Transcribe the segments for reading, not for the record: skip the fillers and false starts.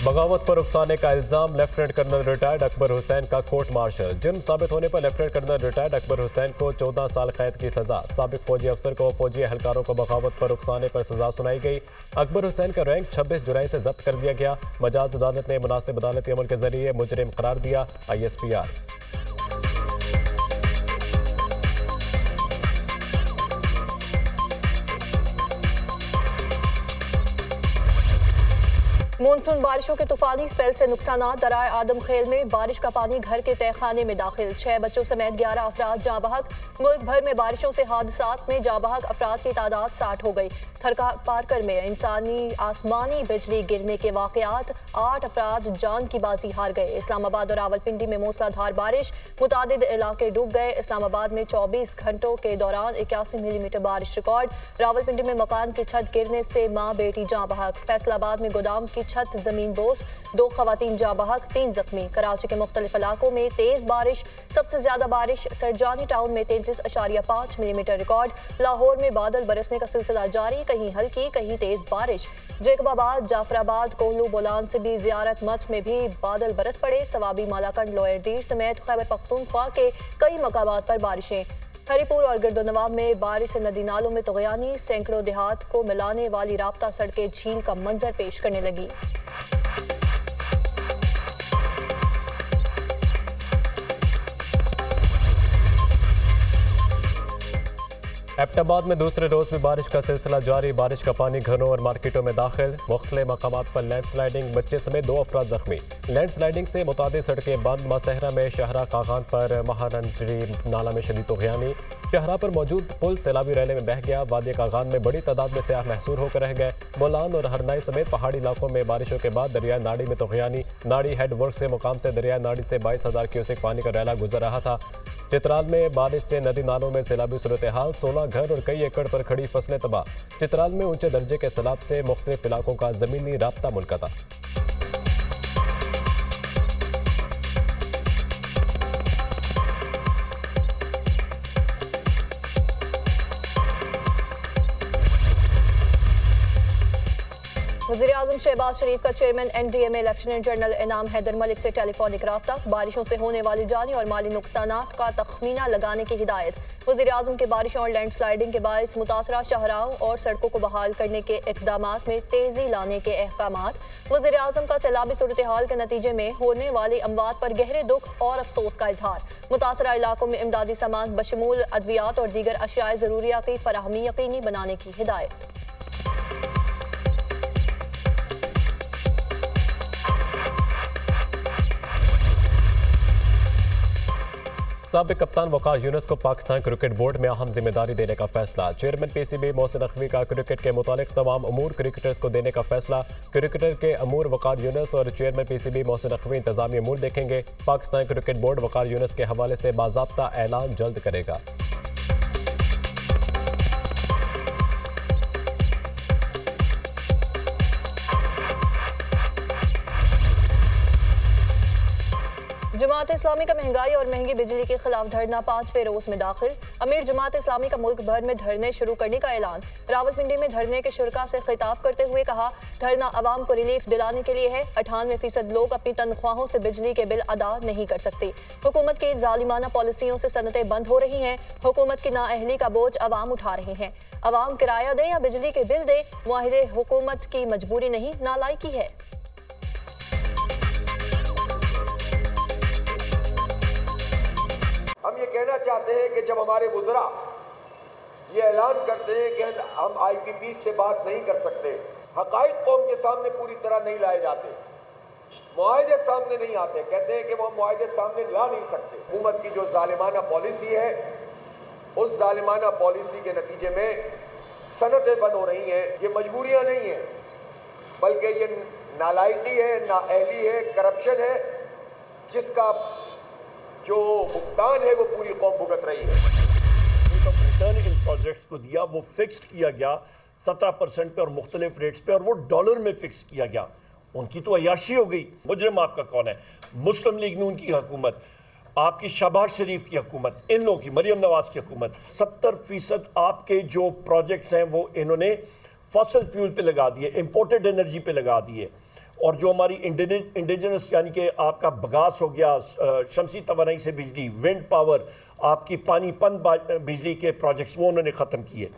बगावत पर उकसाने का इल्जाम, lieutenant colonel retired Akbar Hussain का कोर्ट मार्शल। जुर्म साबित होने पर lieutenant colonel retired Akbar Hussain को 14 साल कैद की सजा। साबिक फौजी अफसर को फौजी एहलकारों को बगावत पर उकसाने पर सजा सुनाई गई। अकबर हुसैन का रैंक 26 जुलाई से जब्त कर दिया गया। मजाज अदालत ने मुनासिब अदालती अमल के जरिए मुजरिम करार दिया। ISPR। मानसून बारिशों के तूफानी स्पेल से नुकसान। दराए आदम खेल में बारिश का पानी घर के तहखाने में दाखिल। 6 बच्चों समेत 11 अफराद जाँ बहक। मुल्क भर में बारिशों से हादसात में जाँ बहक अफराद की तादाद 60 हो गई। थरका पारकर में इंसानी आसमानी बिजली गिरने के वाकयात, 8 अफराद जान की बाजी हार गए। इस्लामाबाद और रावलपिंडी में मूसलाधार बारिश, मुतादिद इलाके डूब गए। इस्लामाबाद में 24 घंटों के दौरान 81 मिलीमीटर बारिश रिकॉर्ड। रावलपिंडी में मकान की छत गिरने से माँ बेटी जाँ बहक। फैसलाबाद में गोदाम की छत जमीन बोस, 2 खवातीन जाँ बहक, 3 जख्मी। कराची के मुख्तलिफ इलाकों में तेज बारिश। सबसे ज्यादा बारिश सरजानी टाउन में 33.5 मिलीमीटर रिकॉर्ड। लाहौर में बादल बरसने का सिलसिला जारी, कहीं हल्की कहीं तेज बारिश। जेकबाबाद, जाफराबाद, कोहलू, बोलान से भी जियारत मच में भी बादल बरस पड़े। सवाबी, मालाकंड, लोअर दीर समेत खैबर पख्तूनख्वा के कई मकामात पर बारिशें। हरीपुर और गिरदोनवाब में बारिश से नदी नालों में तुगयानी, सैकड़ों देहात को मिलाने वाली राब्ता सड़कें झील का मंजर पेश करने लगी। एबटाबाद में दूसरे रोज भी बारिश का सिलसिला जारी। बारिश का पानी घरों और मार्केटों में दाखिल। मुख्तलिफ मकामात पर लैंडस्लाइडिंग, बच्चे समेत 2 अफराद जख्मी। लैंडस्लाइडिंग से मुतादिद सड़कें बंद। मासहरा में शहरा कागान पर महारंटरी नाला में शदीद तुगयानी। शहरा पर मौजूद पुल सैलाबी रैले में बह गया। वादी कागान में बड़ी तादाद में सयाह महसूर होकर रह गए। बोलान और हरनाई समेत पहाड़ी इलाकों में बारिशों के बाद दरिया नाड़ी में तुगयानी। नाड़ी हेड वर्क से मुकाम से दरिया नाड़ी से 22,000 क्यूसेक पानी का रैला गुजर रहा था। चित्राल में बारिश से नदी नालों में सैलाबी सूरत हाल। 16 घर और कई एकड़ पर खड़ी फसलें तबाह। चित्राल में ऊंचे दर्जे के सैलाब से मुख्तलिफ इलाकों का जमीनी राब्ता मुनक़ता। वज़ीर-ए-आज़म शहबाज शरीफ का चेयरमैन NDA में लेफ्टिनेंट जनरल इनाम हैदर मलिक से टेलीफोनिक राब्ता। बारिशों से होने वाली जानी और माली नुकसानात का तखमीना लगाने की हिदायत। वज़ीर-ए-आज़म के बारिशों और लैंडस्लाइडिंग के बायस मुतासरा शाहराहों और सड़कों को बहाल करने के इक़दामात में तेजी लाने के अहकामात। वज़ीर-ए-आज़म का सैलाबी सूरत हाल के नतीजे में होने वाली अमवात पर गहरे दुख और अफसोस का इजहार। मुतासरा इलाकों में इमदादी सामान बशमूल अद्वियात और दीगर अशियाए ज़रूरिया की फराहमी यकीनी बनाने की हिदायत। साबिक कप्तान वकार यूनुस को पाकिस्तान क्रिकेट बोर्ड में अहम जिम्मेदारी देने का फैसला। चेयरमैन PCB मोहसिन नकवी का क्रिकेट के मुतालिक तमाम अमूर क्रिकेटर्स को देने का फैसला। क्रिकेटर के अमूर वकार यूनुस और चेयरमैन PCB मोहसिन नकवी इंतजामी अमूर देखेंगे। पाकिस्तान क्रिकेट बोर्ड वकार यूनुस के हवाले से बाज़ाब्ता ऐलान जल्द करेगा। जमात इस्लामी का महंगाई और महंगी बिजली के खिलाफ धरना 5वें रोज में दाखिल। अमीर जमात इस्लामी का मुल्क भर में धरने शुरू करने का ऐलान। रावलपिंडी में धरने के शुरका से खिताब करते हुए कहा, धरना अवाम को रिलीफ दिलाने के लिए है। 98% लोग अपनी तनख्वाहों से बिजली के बिल अदा नहीं कर सकते। हुकूमत की जालिमाना पॉलिसियों से सनतें बंद हो रही हैं। हुकूमत की नाअहली का बोझ अवाम उठा रहे हैं। अवाम किराया दे या बिजली के बिल दे, मुआहिदे हुकूमत की मजबूरी नहीं, नालायकी है। हम ये कहना चाहते हैं कि जब हमारे वुज़रा ये ऐलान करते हैं कि हम IPP से बात नहीं कर सकते, हक़ाइक़ कौम के सामने पूरी तरह नहीं लाए जाते, मुआहिदे सामने नहीं आते, कहते हैं कि वो हम मुआहिदे सामने ला नहीं सकते। हुकूमत की जो जालिमाना पॉलिसी है, उस जालिमाना पॉलिसी के नतीजे में सनतें बंद हो रही हैं। ये मजबूरियाँ नहीं हैं, बल्कि ये नालायकी है, नाअहली है, करप्शन है, जिसका जो भुगतान है वो पूरी कौम भुगत रही है। रिटर्न इन प्रोजेक्ट्स को दिया, वो फिक्स्ड किया गया 17% पे और मुख्तलिफ रेट्स पे, और वो डॉलर में फिक्स किया गया। उनकी तो अयाशी हो गई। मुजरिम आपका कौन है? मुस्लिम लीग नून की हुकूमत, आपकी शहबाज शरीफ की हुकूमत, इन लोगों की, मरियम नवाज की हुकूमत। 70% आपके जो प्रोजेक्ट्स हैं वो इन्होंने फॉसिल फ्यूल पे लगा दिए, इंपोर्टेड एनर्जी पे लगा दिए। और जो हमारी इंडिजिनस यानी कि आपका बगास हो गया, शमसी तवानाई से बिजली, विंड पावर, आपकी पानी पन बिजली के प्रोजेक्ट्स वो उन्होंने ख़त्म किए।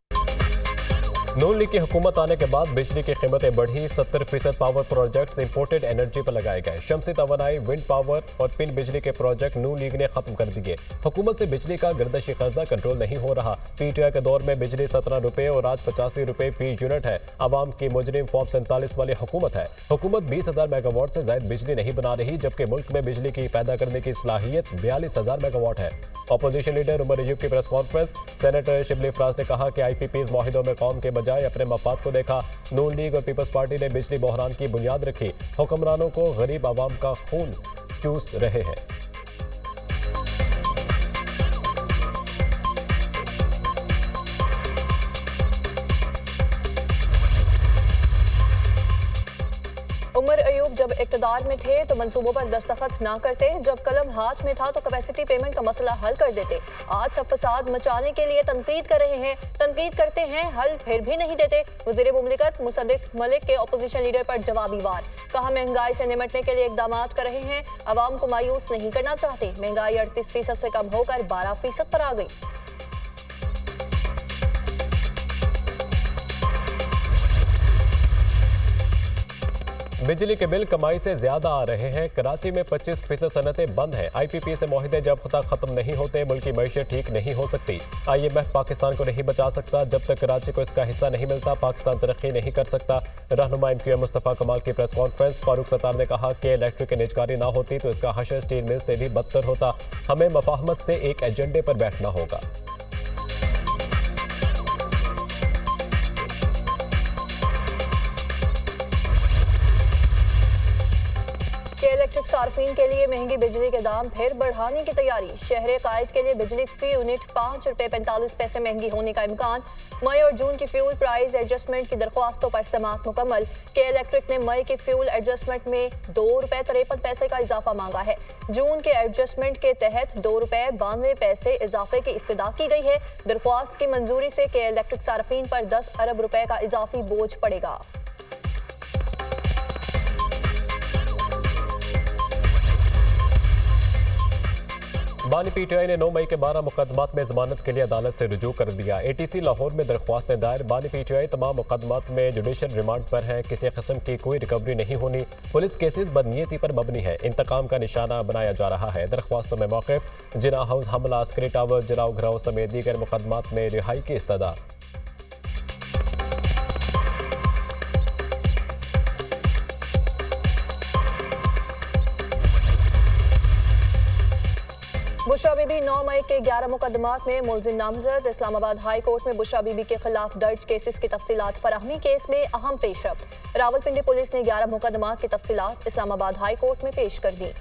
नून लीग की हुकूमत आने के बाद बिजली की कीमतें बढ़ी। 70% पावर प्रोजेक्ट्स इंपोर्टेड एनर्जी पर लगाए गए। शमसी तवानाई, विंड पावर और पिन बिजली के प्रोजेक्ट नून लीग ने खत्म कर दिए। हुकूमत से बिजली का गर्दशी कर्जा कंट्रोल नहीं हो रहा। पीटीआई के दौर में बिजली 17 रुपए और आज 85 रुपए फी यूनिट है। आवाम की मुजरिम फॉर्म 47 वाली हुकूमत है। हुकूमत 20,000 मेगावाट से ज्यादा बिजली नहीं बना रही, जबकि मुल्क में बिजली की पैदा करने की सलाहियत 42,000 मेगावाट है। अपोजिशन लीडर उमर अयूब की press conference. Senator Shibli Faraz ने कहा कि IPPs माहिदों में कौम के बजाय अपने मफाद को देखा। नून लीग और पीपल्स पार्टी ने बिजली बहरान की बुनियाद रखी। हुक्मरानों को गरीब आवाम का खून चूस रहे हैं। उमर अयूब जब इक़्तिदार में थे तो मंसूबों पर दस्तखत ना करते, जब कलम हाथ में था तो कैपेसिटी पेमेंट का मसला हल कर देते। आज सब फसाद मचाने के लिए तनकीद कर रहे हैं, तनकीद करते हैं, हल फिर भी नहीं देते। वज़ीर मुमलिकत मुसद्दिक मलिक के अपोजिशन लीडर पर जवाबी वार। कहा महंगाई से निपटने के लिए इक़दाम कर रहे हैं, अवाम को मायूस नहीं करना चाहते। महंगाई 38% से कम होकर 12% पर आ गई। बिजली के बिल कमाई से ज्यादा आ रहे हैं। कराची में 25% सनतें बंद हैं। IPP से मुआहदे जब तक खत्म नहीं होते मुल्क की मईशत ठीक नहीं हो सकती। IMF पाकिस्तान को नहीं बचा सकता। जब तक कराची को इसका हिस्सा नहीं मिलता पाकिस्तान तरक्की नहीं कर सकता। रहनुमा MQM मुस्तफ़ा कमाल की प्रेस कॉन्फ्रेंस। फारूक सत्तार ने कहा कि इलेक्ट्रिक की निजकारी ना होती तो इसका हशर स्टील मिल से भी बदतर होता। हमें मफाहमत से एक एजेंडे पर बैठना होगा। इलेक्ट्रिक सार्फिन के लिए महंगी बिजली के दाम फिर बढ़ाने की तैयारी। शहर कायद के लिए बिजली फी यूनिट 5 रुपए 45 पैसे महंगी होने का इम्कान। मई और जून की फ्यूल प्राइस एडजस्टमेंट की दरख्वास्तों पर समाअत मुकम्मल। के इलेक्ट्रिक ने मई की फ्यूल एडजस्टमेंट में 2 रुपए 53 पैसे का इजाफा मांगा है। जून के एडजस्टमेंट के तहत 2 रुपए 92 पैसे इजाफे की इस्तदा की गई है। दरख्वास्त की मंजूरी से के इलेक्ट्रिक सार्फिन पर 10 अरब रुपए का इजाफी बोझ पड़ेगा। बानी PTI ने 9 मई के 12 मुकदमात में जमानत के लिए अदालत से रुजू कर दिया। ATC लाहौर में दरख्वास्तें दायर। बानी PTI तमाम मुकदमात में जुडिशल रिमांड पर है। किसी किस्म की कोई रिकवरी नहीं होनी। पुलिस केसेस बदनीयती पर मबनी है। इंतकाम का निशाना बनाया जा रहा है। दरख्वास्तों में मौक़िफ़, जिना हाउस हमला, अस्करी टावर, जलाओ घराव समेत दीगर मुकदमात में रिहाई की इस्तदा। बुशरा बीबी 9 मई के 11 मुकदमात में मुलजिम नामजद। इस्लामाबाद हाई कोर्ट में बुशरा बीबी के खिलाफ दर्ज केसेस की तफसीलात फराहमी। केस में अहम पेशरफ्त। रावलपिंडी पुलिस ने 11 मुकदमात की तफसीलात इस्लामाबाद हाई कोर्ट में पेश कर दी।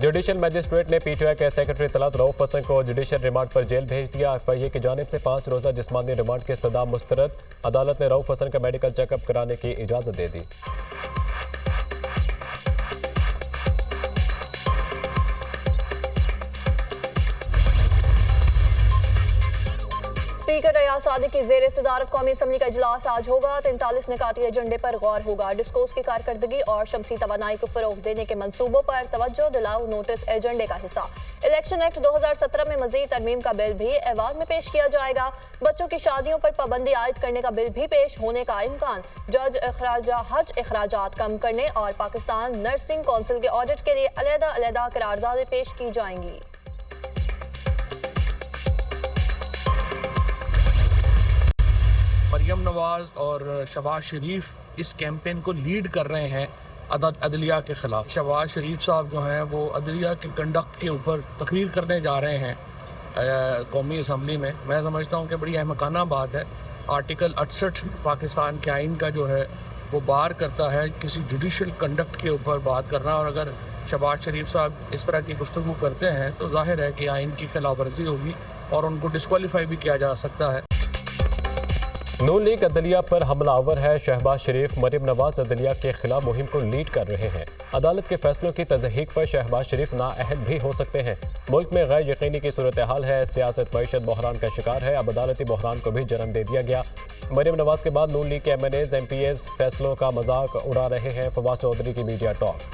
जुडिशल मजिस्ट्रेट ने PTI के सेक्रेटरी तलत रऊफ हसन को जुडिशल रिमांड पर जेल भेज दिया। FIA की जानिब से 5 रोज़ा जिस्मानी रिमांड की इस्तदा मुस्तरद। अदालत ने रऊफ हसन का मेडिकल चेकअप कराने की इजाज़त दे दी। स्पीकर रियाज सादिक की ज़ेर सदारत कौमी असम्बली का इजलास आज होगा। 43 निकाती एजेंडे पर गौर होगा। डिस्कोर्स की कारकर्दगी और शमसी तवानाई को फरोग देने के मंसूबों पर तवज्जो दिलाओ नोटिस एजेंडे का हिस्सा। इलेक्शन एक्ट 2017 में मजीद तरमीम का बिल भी ऐवान में पेश किया जाएगा। बच्चों की शादियों पर पाबंदी आयद करने का बिल भी पेश होने का इम्कान। हज अखराजात कम करने और पाकिस्तान नर्सिंग कौंसिल के ऑडिट के लिए अलग-अलग करारदादें पेश की जाएंगी। मरियम नवाज और शहबाज शरीफ इस कैंपेन को लीड कर रहे हैं अदलिया के खिलाफ। शहबाज शरीफ साहब जो हैं वो अदलिया के कंडक्ट के ऊपर तकरीर करने जा रहे हैं कौमी असम्बली में। मैं समझता हूँ कि बड़ी अहमकाना बात है। आर्टिकल 68 पाकिस्तान के आइन का जो है वो बार करता है किसी जुडिशल कंडक्ट के ऊपर बात करना, और अगर शहबाज शरीफ साहब इस तरह की गुफ्तगू करते हैं तो जाहिर है कि आइन की खिलाफ वर्जी होगी और उनको डिस्क्वालीफाई भी किया जा सकता है। नून लीग अदलिया पर हमलावर है। शहबाज शरीफ मरीम नवाज अदलिया के खिलाफ मुहिम को लीड कर रहे हैं। अदालत के फैसलों की तज़हीक पर शहबाज शरीफ नाअहल भी हो सकते हैं। मुल्क में गैर यकीनी की सूरत हाल है। सियासत मईशत बहरान का शिकार है। अब अदालती बहरान को भी जन्म दे दिया गया। मरीम नवाज के बाद नून लीग के MNAs MPs फैसलों का मजाक उड़ा रहे हैं। फवाद चौधरी की मीडिया टॉक।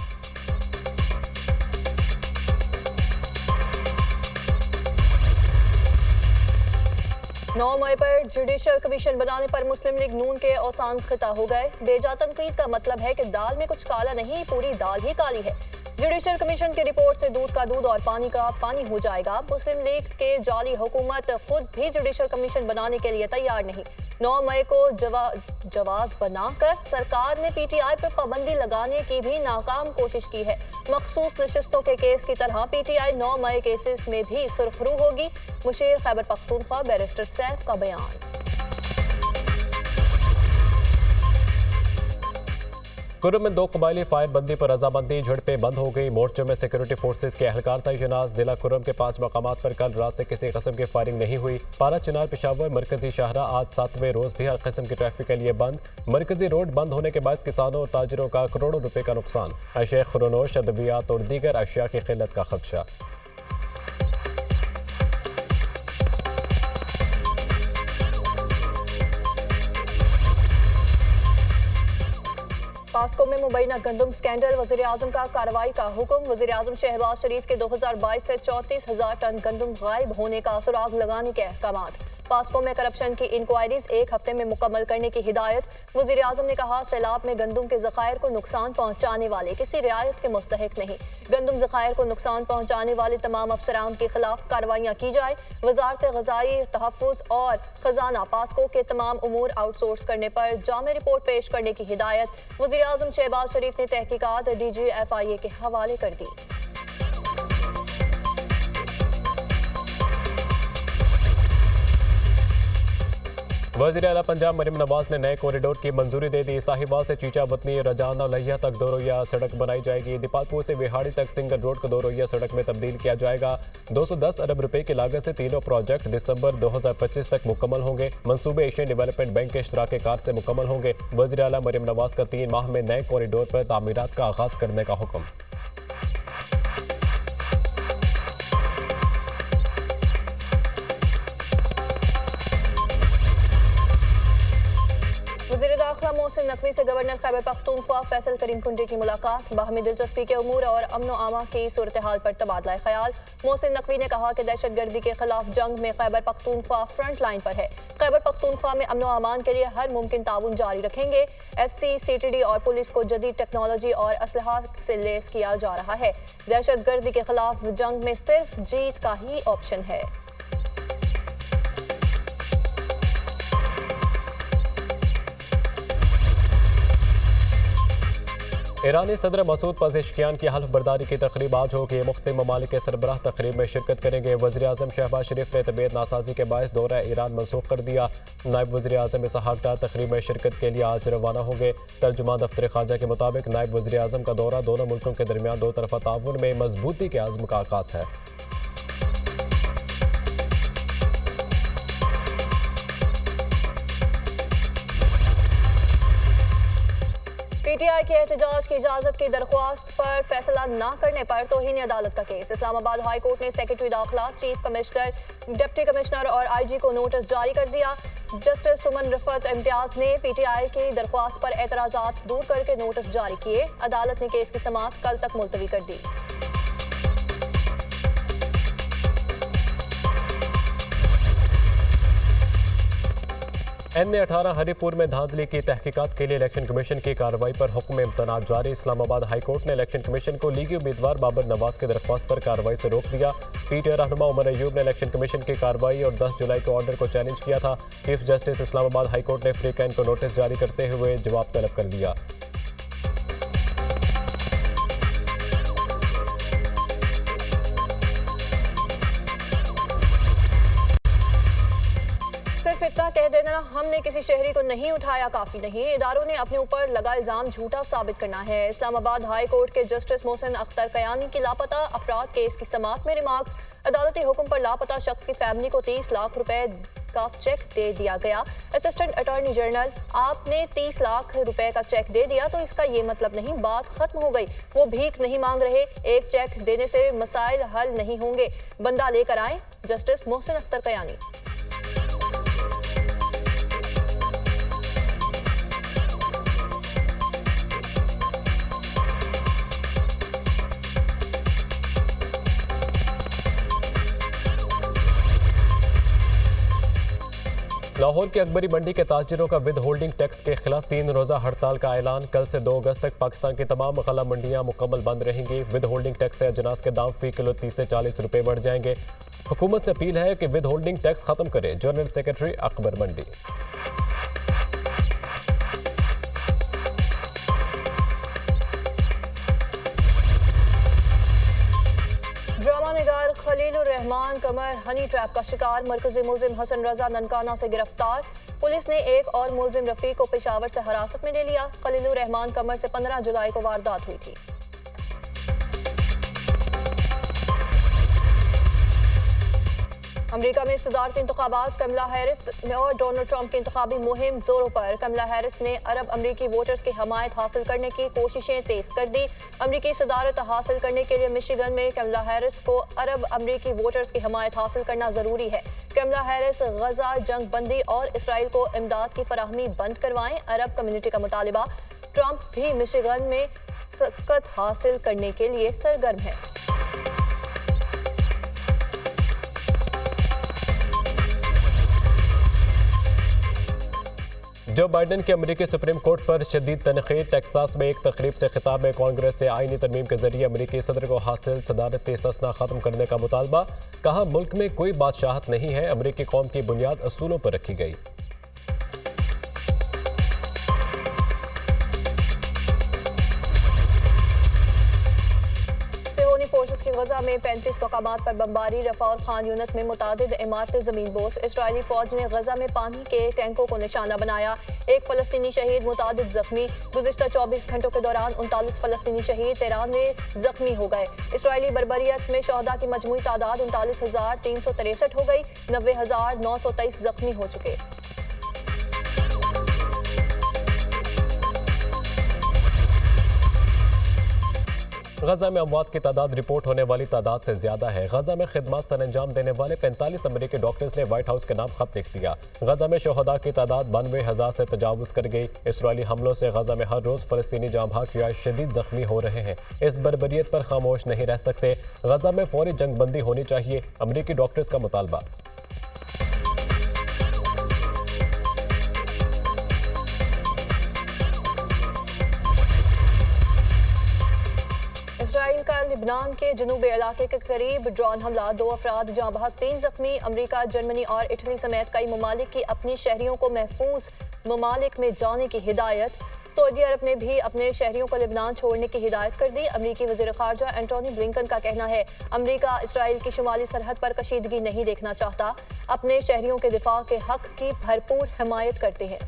9 मई पर जुडिशल कमीशन बनाने पर मुस्लिम लीग नून के औसान खिता हो गए। बेजा तनकीद का मतलब है कि दाल में कुछ काला नहीं, पूरी दाल ही काली है। जुडिशल कमीशन की रिपोर्ट से दूध का दूध और पानी का पानी हो जाएगा। मुस्लिम लीग के जाली हुकूमत खुद भी जुडिशल कमीशन बनाने के लिए तैयार नहीं। 9 मई को जवाज बनाकर सरकार ने PTI पर पाबंदी लगाने की भी नाकाम कोशिश की है। मखसूस नशिस्तों के केस की तरह PTI 9 मई केसेस में भी सुरखरू होगी। मुशीर खैबर पख्तूनख्वा बैरिस्टर सैफ का बयान। कुर्रम में 2 कबायली फायरबंदी पर रजामंदी झड़पें बंद हो गई। मोर्चों में सिक्योरिटी फोर्सेज के एहलकार तैनात। जिला कुर्रम के 5 मकामात पर कल रात से किसी किस्म की फायरिंग नहीं हुई। पारा चिनार पेशावर मरकजी शाहरा आज 7वें रोज भी हर किस्म की ट्रैफिक के लिए बंद। मरकजी रोड बंद होने के बाद किसानों और ताजरों का करोड़ों रुपए का नुकसान। अशे खुरनोश, अद्वियात और दीगर अशिया की किल्लत का खदशा। पास्को में मुबैना गंदम स्कैंडल, वज़ीर आज़म का कार्रवाई का हुक्म। वज़ीर आज़म शहबाज शरीफ के 2022 से 34,000 टन गंदम गायब होने का सुराग लगाने के अहकामात। पास्को में करप्शन की इंक्वायरीज 1 हफ्ते में मुकम्मल करने की हिदायत। वज़ीर आज़म ने कहा, सैलाब में गंदम के ज़खायर को नुकसान पहुँचाने वाले किसी रियायत के मुस्तहिक नहीं। गंदम ज़खायर को नुकसान पहुँचाने वाले तमाम अफसरान के खिलाफ कार्रवाइयाँ की जाए। वजारत ग़ज़ाई तहफ़्फ़ुज़ और खजाना पास्को के तमाम उमूर आउटसोर्स करने पर जामे रिपोर्ट पेश करने की हिदायत। वज़ीर आज़म शहबाज शरीफ ने तहकीकात DG FIA के हवाले कर दी। वज़ीर आला पंजाब मरीम नवाज ने नए कॉरिडोर की मंजूरी दे दी। साहिवाल से चीचा बतनी रजाना लहिया तक 2 रोइया सड़क बनाई जाएगी। दीपालपुर से विहाड़ी तक सिंगल रोड को 2 रोइया सड़क में तब्दील किया जाएगा। 210 अरब रुपए की लागत से तीनों प्रोजेक्ट दिसंबर 2025 तक मुकम्मल होंगे। मंसूबे एशियन डेवलपमेंट बैंक के इश्तराके कार से मुकम्मल होंगे। वज़ीर आला मरीम नवाज का 3 माह में नए कॉरिडोर पर तामीरात का आगाज करने का हुक्म। मोहसिन नकवी से गवर्नर खैबर पख्तूनख्वा फैसल करीम कुंडी की मुलाकात। बाहमी दिलचस्पी के उमूर और अमन आमा की सूरत हाल पर तबादला ख्याल। मोहसिन नकवी ने कहा कि दहशतगर्दी के खिलाफ जंग में खैबर पख्तूनख्वा फ्रंट लाइन पर है। खैबर पख्तूनख्वा में अमन अमान के लिए हर मुमकिन ताउन जारी रखेंगे। FC, CTD और पुलिस को जदीद टेक्नोलॉजी और असलहा से लेस किया जा रहा है। दहशतगर्दी के खिलाफ जंग में सिर्फ जीत का ही ऑप्शन है। ईरानी सदर मसूद पज़ेश्कियान की हल्फ बर्दारी की तकरीब आज होगी। मुख्तलिफ ममालिक के सरबराह तकरीब में शिरकत करेंगे। वज़ीर आज़म शहबाज शरीफ ने तबीयत नासाजी के बायस दौरा ईरान मनसूख कर दिया। नायब वज़ीर आज़म इसहाक डार तकरीब में शिरकत के लिए आज रवाना होंगे। तर्जुमान दफ्तर ख़ारजा के मुताबिक नायब वज़ीर आज़म का दौरा दोनों मुल्कों के दरमियान 2 तरफ़ा ताउन में मजबूती के आज़म का आगाज़ है। PTI के एहतजाज की इजाजत की दरख्वास्त पर फैसला न करने पर तौहीन अदालत का केस। इस्लामाबाद हाई कोर्ट ने सेक्रेटरी दाखिला, चीफ कमिश्नर, डिप्टी कमिश्नर और IG को नोटिस जारी कर दिया। जस्टिस सुमन रिफत इम्तियाज ने PTI की दरख्वास्त पर एतराजात दूर करके नोटिस जारी किए। अदालत ने केस की समाअत कल तक मुलतवी कर दी। NA-18 हरिपुर में धांधली की तहकीकात के लिए इलेक्शन कमीशन की कार्रवाई पर हुक्म इम्तनाअ जारी। इस्लामाबाद हाई कोर्ट ने इलेक्शन कमीशन को लीगी उम्मीदवार बाबर नवाज की दरख्वास्त पर कार्रवाई से रोक दिया। PTI रहनुमा उमर अयूब ने इलेक्शन कमीशन की कार्रवाई और 10 जुलाई के ऑर्डर को चैलेंज किया था। Chief justice Islamabad high court ने फ्री कैन को नोटिस जारी करते हुए जवाब तलब कर दिया। सिर्फ इतना इतना कह देना हमने किसी शहरी को नहीं उठाया काफी नहीं, इदारों ने अपने ऊपर लगा इल्जाम झूठा साबित करना है। इस्लामाबाद हाई कोर्ट के जस्टिस मोहसिन अख्तर कयानी की लापता अफराद केस की समाअत में रिमार्क्स। अदालती हुक्म पर लापता शख्स की फैमिली को 30 लाख रुपए का चेक दे दिया गया। असिस्टेंट अटॉर्नी जनरल, आपने 30 लाख रुपए का चेक दे दिया तो इसका ये मतलब नहीं बात खत्म हो गई। वो भीख नहीं मांग रहे, एक चेक देने से मसाइल हल नहीं होंगे, बंदा लेकर आए। जस्टिस मोहसिन अख्तर कयानी। लाहौर की अकबरी मंडी के ताजिरों का विद होल्डिंग टैक्स के खिलाफ 3 रोज़ा हड़ताल का ऐलान। कल से 2 अगस्त तक पाकिस्तान की तमाम गला मंडियां मुकम्मल बंद रहेंगी। विद होल्डिंग टैक्स से अजनास के दाम फी किलो 30 से 40 रुपए बढ़ जाएंगे। हुकूमत से अपील है कि विद होल्डिंग टैक्स खत्म करे। जनरल सेक्रेटरी अकबर मंडी। ड्रामानिगार खलीलुर रहमान कमर हनी ट्रैप का शिकार। मरकजी मुलजिम हसन रजा ननकाना से गिरफ्तार। पुलिस ने एक और मुलजिम रफी को पेशावर से हिरासत में ले लिया। खलीलुर रहमान कमर से 15 जुलाई को वारदात हुई थी। अमेरिका में सदारती इंतखाबात, कमला हैरिस और डोनाल्ड ट्रंप की इंतखाबी मुहिम जोरों पर। कमला हैरिस ने अरब अमरीकी वोटर्स की हमायत हासिल करने की कोशिशें तेज कर दी। अमरीकी सदारत हासिल करने के लिए मिशिगन में कमला हैरिस को अरब अमरीकी वोटर्स की हमायत हासिल करना जरूरी है। कमला हैरिस गजा जंग बंदी और इसराइल को इमदाद की फराहमी बंद करवाएं, अरब कम्युनिटी का मुतालिबा। ट्रंप भी मिशिगन में सबकत हासिल करने के लिए सरगर्म है। जो बाइडन के अमरीकी सुप्रीम कोर्ट पर शदीद तनकीद। टेक्सास में एक तकरीब से खिताब में कांग्रेस से आईनी तरमीम के जरिए अमरीकी सदर को हासिल सदारती ससना खत्म करने का मुतालबा। कहा मुल्क में कोई बादशाहत नहीं है, अमरीकी कौम की बुनियाद असूलों पर रखी गई। फोर्सेस की गजा में 35 मकामात पर बमबारी। रफा और खान यूनस में मुतादिद इमारतें जमीन बोस। इसराइली फौज ने गजा में पानी के टैंकों को निशाना बनाया। एक फलस्तीनी शहीद, मुतादिद जख्मी। गुज़िश्ता 24 घंटों के दौरान 39 फलस्तीनी शहीद, 93 जख्मी हो गए। इसराइली बर्बरियत में शहदा की मजमूई तादाद 39,363 हो गई। 90,923 जख्मी हो चुके। गजा में अमवात की तादाद रिपोर्ट होने वाली तादाद से ज्यादा है। गजा में खिदमत सर अंजाम देने वाले 45 अमरीकी डॉक्टर्स ने व्हाइट हाउस के नाम खत लिख दिया। गजा में शोहदा की तादाद 92,000 से तजावुज कर गई। इसराइली हमलों से गजा में हर रोज फलस्तीनी जाँ भाग या शदीद जख्मी हो रहे हैं। इस बर्बरियत पर खामोश नहीं रह सकते। गजा में फौरी जंग बंदी होनी चाहिए, अमरीकी डॉक्टर्स का मुतालबा। इसराइल का लिबनान के जनूबी इलाके के करीब ड्रोन हमला, 2 अफराद जाँ बहक, 3 जख्मी। अमरीका, जर्मनी और इटली समेत कई ममालिक की अपनी शहरियों को महफूज ममालिक में जाने की हिदायत। सऊदी अरब ने भी अपने शहरियों को लिबनान छोड़ने की हिदायत कर दी। अमरीकी वज़ीर ख़ारजा एंटोनी ब्लिंकन का कहना है अमरीका इसराइल की शुमाली सरहद पर कशीदगी नहीं देखना चाहता, अपने शहरियों के दिफा के हक की भरपूर हिमायत करते हैं।